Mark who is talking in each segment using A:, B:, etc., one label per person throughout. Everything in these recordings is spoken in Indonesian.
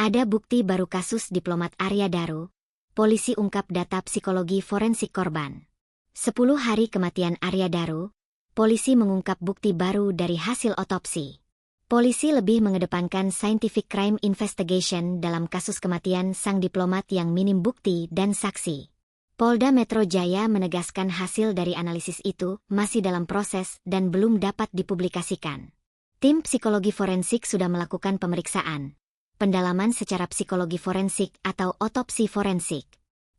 A: Ada bukti baru kasus diplomat Arya Daru. Polisi ungkap data psikologi forensik korban. 10 hari kematian Arya Daru, polisi mengungkap bukti baru dari hasil otopsi. Polisi lebih mengedepankan scientific crime investigation dalam kasus kematian sang diplomat yang minim bukti dan saksi. Polda Metro Jaya menegaskan hasil dari analisis itu masih dalam proses dan belum dapat dipublikasikan. Tim psikologi forensik sudah melakukan pemeriksaan, pendalaman secara psikologi forensik atau otopsi forensik,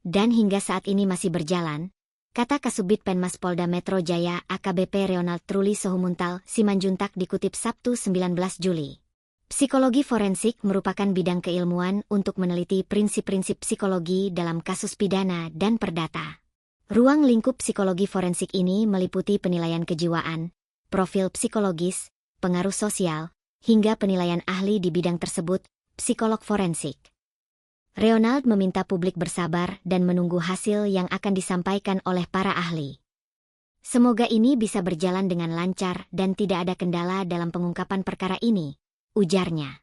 A: dan hingga saat ini masih berjalan, kata Kasubdit Penmas Polda Metro Jaya AKBP Ronald Truli Sohumuntal Simanjuntak dikutip Sabtu 19 Juli. Psikologi forensik merupakan bidang keilmuan untuk meneliti prinsip-prinsip psikologi dalam kasus pidana dan perdata. Ruang lingkup psikologi forensik ini meliputi penilaian kejiwaan, profil psikologis, pengaruh sosial, hingga penilaian ahli di bidang tersebut, psikolog forensik. Ronald meminta publik bersabar dan menunggu hasil yang akan disampaikan oleh para ahli. Semoga ini bisa berjalan dengan lancar dan tidak ada kendala dalam pengungkapan perkara ini, ujarnya.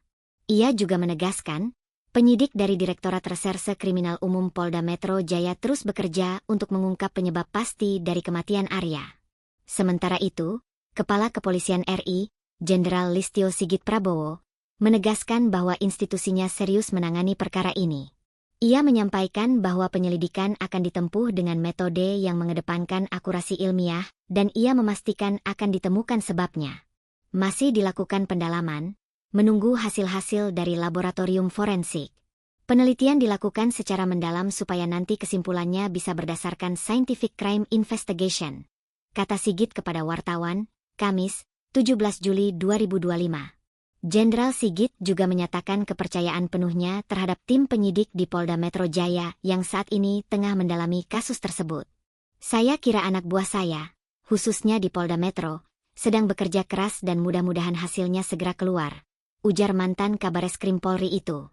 A: Ia juga menegaskan, penyidik dari Direktorat Reserse Kriminal Umum Polda Metro Jaya terus bekerja untuk mengungkap penyebab pasti dari kematian Arya. Sementara itu, Kepala Kepolisian RI, Jenderal Listio Sigit Prabowo, menegaskan bahwa institusinya serius menangani perkara ini. Ia menyampaikan bahwa penyelidikan akan ditempuh dengan metode yang mengedepankan akurasi ilmiah, dan ia memastikan akan ditemukan sebabnya. Masih dilakukan pendalaman, menunggu hasil-hasil dari laboratorium forensik. Penelitian dilakukan secara mendalam supaya nanti kesimpulannya bisa berdasarkan scientific crime investigation, kata Sigit kepada wartawan, Kamis, 17 Juli 2025. Jenderal Sigit juga menyatakan kepercayaan penuhnya terhadap tim penyidik di Polda Metro Jaya yang saat ini tengah mendalami kasus tersebut. Saya kira anak buah saya, khususnya di Polda Metro, sedang bekerja keras dan mudah-mudahan hasilnya segera keluar, ujar mantan Kabareskrim Polri itu.